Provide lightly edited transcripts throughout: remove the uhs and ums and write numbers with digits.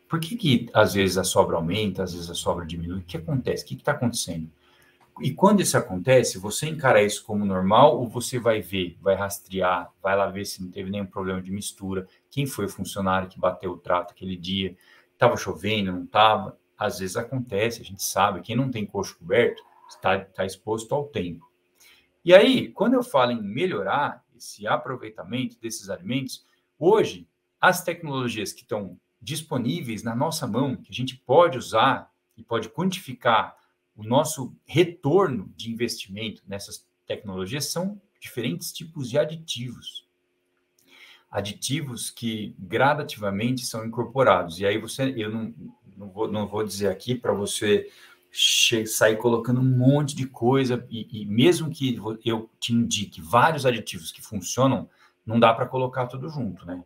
Por que às vezes a sobra aumenta, às vezes a sobra diminui? O que acontece? O que está acontecendo? E quando isso acontece, você encara isso como normal ou você vai ver, vai rastrear, vai lá ver se não teve nenhum problema de mistura, quem foi o funcionário que bateu o trato aquele dia, estava chovendo, não estava? Às vezes acontece, a gente sabe, quem não tem coxo coberto está exposto ao tempo. E aí, quando eu falo em melhorar esse aproveitamento desses alimentos, hoje, as tecnologias que estão disponíveis na nossa mão, que a gente pode usar e pode quantificar o nosso retorno de investimento nessas tecnologias, são diferentes tipos de aditivos. Aditivos que gradativamente são incorporados. E aí eu não vou dizer aqui para você sair colocando um monte de coisa, e mesmo que eu te indique vários aditivos que funcionam, não dá para colocar tudo junto, né?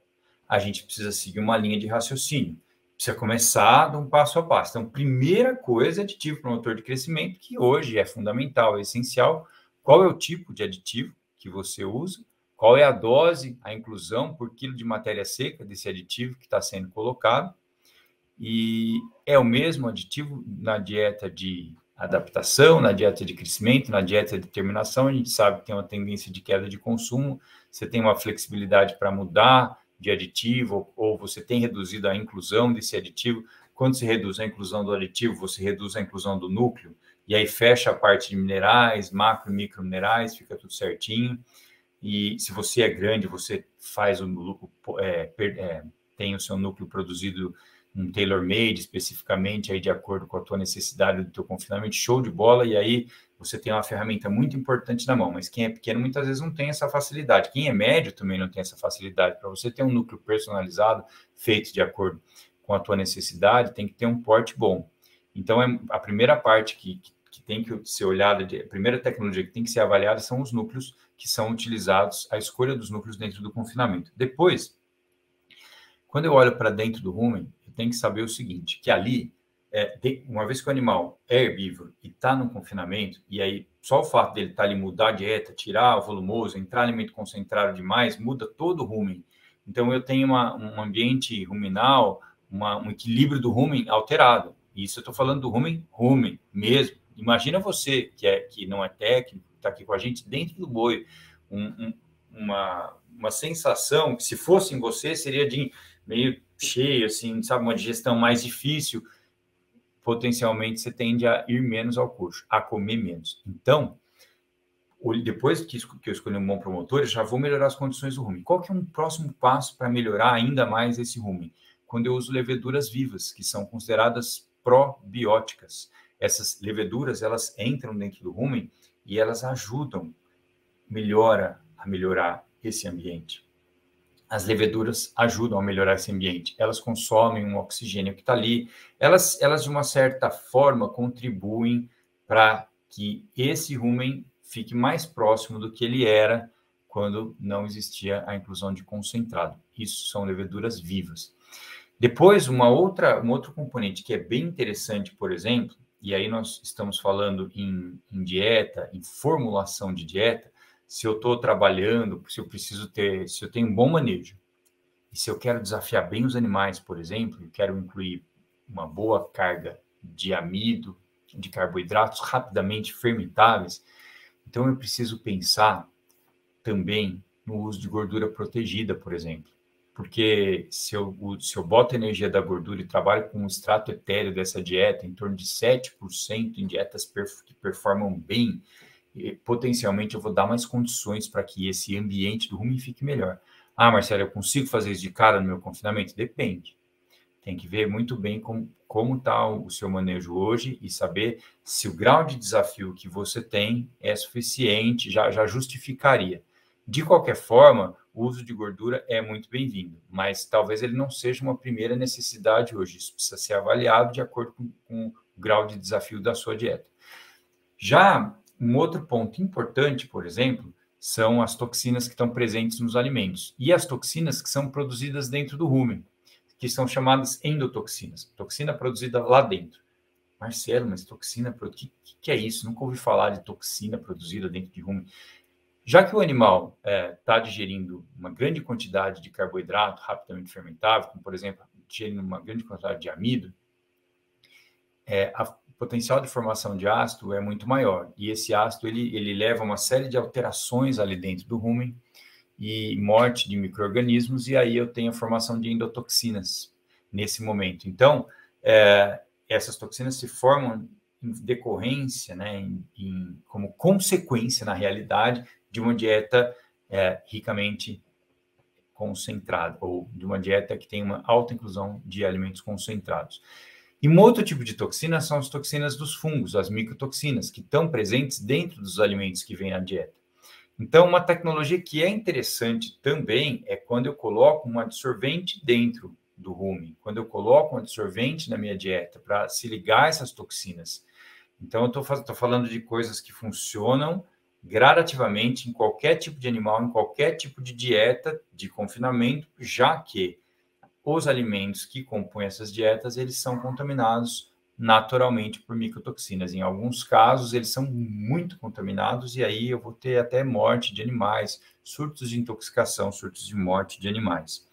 A gente precisa seguir uma linha de raciocínio, precisa começar de um passo a passo. Então, primeira coisa, aditivo promotor de crescimento, que hoje é fundamental, é essencial. Qual é o tipo de aditivo que você usa? Qual é a dose, a inclusão por quilo de matéria seca desse aditivo que está sendo colocado? E é o mesmo aditivo na dieta de adaptação, na dieta de crescimento, na dieta de terminação. A gente sabe que tem uma tendência de queda de consumo, você tem uma flexibilidade para mudar de aditivo, ou você tem reduzido a inclusão desse aditivo. Quando se reduz a inclusão do aditivo, você reduz a inclusão do núcleo, e aí fecha a parte de minerais, macro e micro minerais, fica tudo certinho. E se você é grande, você faz tem o seu núcleo produzido um tailor-made especificamente aí de acordo com a tua necessidade do teu confinamento, show de bola, e aí você tem uma ferramenta muito importante na mão, mas quem é pequeno muitas vezes não tem essa facilidade, quem é médio também não tem essa facilidade. Para você ter um núcleo personalizado, feito de acordo com a tua necessidade, tem que ter um porte bom. Então, a primeira parte que tem que ser olhada, a primeira tecnologia que tem que ser avaliada são os núcleos que são utilizados, a escolha dos núcleos dentro do confinamento. Depois, quando eu olho para dentro do rumen, eu tenho que saber o seguinte, que ali, uma vez que o animal é herbívoro e está no confinamento, e aí só o fato dele estar ali, mudar a dieta, tirar o volumoso, entrar alimento concentrado demais, muda todo o rumen. Então, eu tenho um ambiente ruminal, um equilíbrio do rumen alterado. Isso eu estou falando do rumen mesmo. Imagina você, que não é técnico, está aqui com a gente, dentro do boi, uma sensação que, se fosse em você, seria de meio cheio, assim, sabe, uma digestão mais difícil. Potencialmente, você tende a ir menos ao coxo, a comer menos. Então, depois que eu escolhi um bom promotor, eu já vou melhorar as condições do rumen. Qual que é um próximo passo para melhorar ainda mais esse rumen? Quando eu uso leveduras vivas, que são consideradas probióticas. Essas leveduras, elas entram dentro do rumen e elas ajudam, a melhorar esse ambiente. As leveduras ajudam a melhorar esse ambiente. Elas consomem um oxigênio que está ali. Elas, de uma certa forma, contribuem para que esse rumen fique mais próximo do que ele era quando não existia a inclusão de concentrado. Isso são leveduras vivas. Depois, um outro componente que é bem interessante, por exemplo, e aí nós estamos falando em dieta, em formulação de dieta, se eu estou trabalhando, se eu tenho um bom manejo, e se eu quero desafiar bem os animais, por exemplo, eu quero incluir uma boa carga de amido, de carboidratos rapidamente fermentáveis, então eu preciso pensar também no uso de gordura protegida, por exemplo. Porque se eu boto a energia da gordura e trabalho com um extrato etéreo dessa dieta, em torno de 7% em dietas que performam bem, potencialmente eu vou dar mais condições para que esse ambiente do rumen fique melhor. Ah, Marcelo, eu consigo fazer isso de cara no meu confinamento? Depende. Tem que ver muito bem como está o seu manejo hoje e saber se o grau de desafio que você tem é suficiente, já justificaria. De qualquer forma, o uso de gordura é muito bem-vindo, mas talvez ele não seja uma primeira necessidade hoje. Isso precisa ser avaliado de acordo com o grau de desafio da sua dieta. Já um outro ponto importante, por exemplo, são as toxinas que estão presentes nos alimentos e as toxinas que são produzidas dentro do rumen, que são chamadas endotoxinas. Toxina produzida lá dentro. Marcelo, mas toxina, o que é isso? Nunca ouvi falar de toxina produzida dentro de rumen. Já que o animal está digerindo uma grande quantidade de carboidrato rapidamente fermentável, como, por exemplo, digerindo uma grande quantidade de amido, o potencial de formação de ácido é muito maior. E esse ácido, ele leva uma série de alterações ali dentro do rumen e morte de micro-organismos, e aí eu tenho a formação de endotoxinas nesse momento. Então, essas toxinas se formam em decorrência, né, como consequência, na realidade, de uma dieta ricamente concentrada, ou de uma dieta que tem uma alta inclusão de alimentos concentrados. E um outro tipo de toxina são as toxinas dos fungos, as micotoxinas, que estão presentes dentro dos alimentos que vêm na dieta. Então, uma tecnologia que é interessante também é quando eu coloco um adsorvente dentro do rumen, quando eu coloco um adsorvente na minha dieta para se ligar a essas toxinas. Então, eu estou falando de coisas que funcionam gradativamente em qualquer tipo de animal, em qualquer tipo de dieta de confinamento, já que os alimentos que compõem essas dietas, eles são contaminados naturalmente por micotoxinas. Em alguns casos, eles são muito contaminados e aí eu vou ter até morte de animais, surtos de intoxicação, surtos de morte de animais.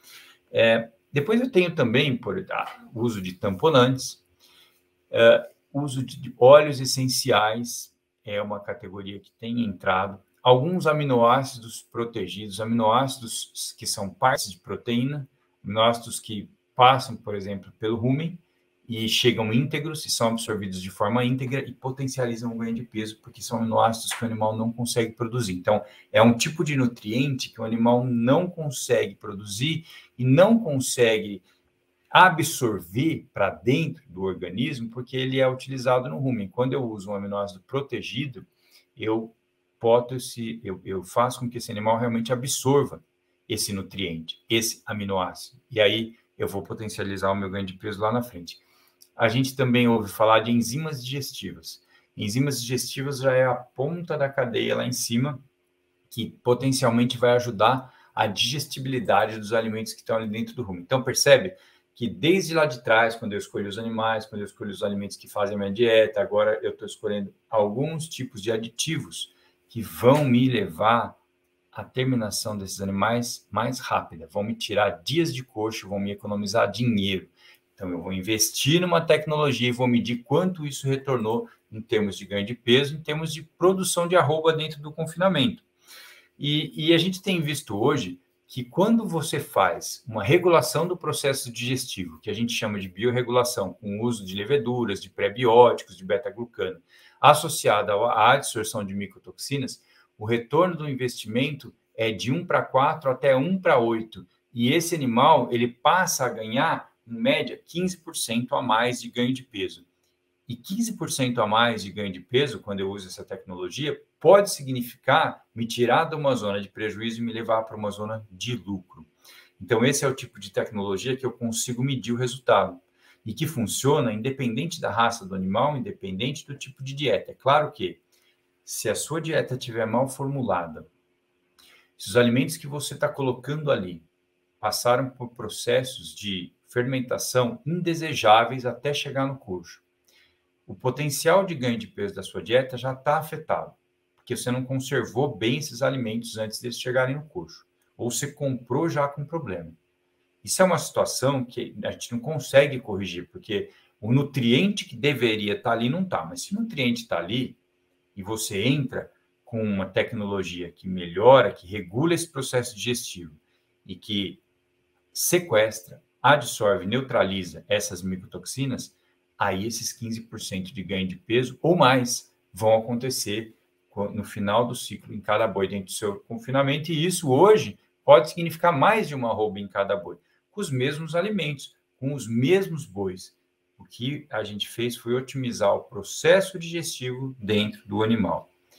Depois eu tenho também, por uso de tamponantes, uso de óleos essenciais, é uma categoria que tem entrado. Alguns aminoácidos protegidos, aminoácidos que são partes de proteína, aminoácidos que passam, por exemplo, pelo rumen e chegam íntegros e são absorvidos de forma íntegra e potencializam o ganho de peso, porque são aminoácidos que o animal não consegue produzir. Então, é um tipo de nutriente que o animal não consegue produzir e não consegue absorver para dentro do organismo, porque ele é utilizado no rumen. Quando eu uso um aminoácido protegido, eu faço com que esse animal realmente absorva esse nutriente, esse aminoácido. E aí eu vou potencializar o meu ganho de peso lá na frente. A gente também ouve falar de enzimas digestivas. Enzimas digestivas já é a ponta da cadeia lá em cima, que potencialmente vai ajudar a digestibilidade dos alimentos que estão ali dentro do rumen. Então, percebe que desde lá de trás, quando eu escolho os animais, quando eu escolho os alimentos que fazem a minha dieta, agora eu estou escolhendo alguns tipos de aditivos que vão me levar à terminação desses animais mais rápida, vão me tirar dias de coxo, vão me economizar dinheiro. Então, eu vou investir numa tecnologia e vou medir quanto isso retornou em termos de ganho de peso, em termos de produção de arroba dentro do confinamento. E a gente tem visto hoje que quando você faz uma regulação do processo digestivo, que a gente chama de biorregulação, com o uso de leveduras, de prebióticos, de beta-glucano, associada à absorção de micotoxinas, o retorno do investimento é de 1:4 até 1:8. E esse animal, ele passa a ganhar, em média, 15% a mais de ganho de peso. E 15% a mais de ganho de peso, quando eu uso essa tecnologia, pode significar me tirar de uma zona de prejuízo e me levar para uma zona de lucro. Então, esse é o tipo de tecnologia que eu consigo medir o resultado e que funciona independente da raça do animal, independente do tipo de dieta. É claro que, se a sua dieta estiver mal formulada, se os alimentos que você está colocando ali passaram por processos de fermentação indesejáveis até chegar no coxo, o potencial de ganho de peso da sua dieta já está afetado, porque você não conservou bem esses alimentos antes deles chegarem no coxo, ou você comprou já com problema. Isso é uma situação que a gente não consegue corrigir, porque o nutriente que deveria estar ali não está, mas se o nutriente está ali e você entra com uma tecnologia que melhora, que regula esse processo digestivo e que sequestra, absorve, neutraliza essas micotoxinas, aí esses 15% de ganho de peso ou mais vão acontecer no final do ciclo em cada boi dentro do seu confinamento, e isso hoje pode significar mais de uma arroba em cada boi, com os mesmos alimentos, com os mesmos bois. O que a gente fez foi otimizar o processo digestivo dentro do animal.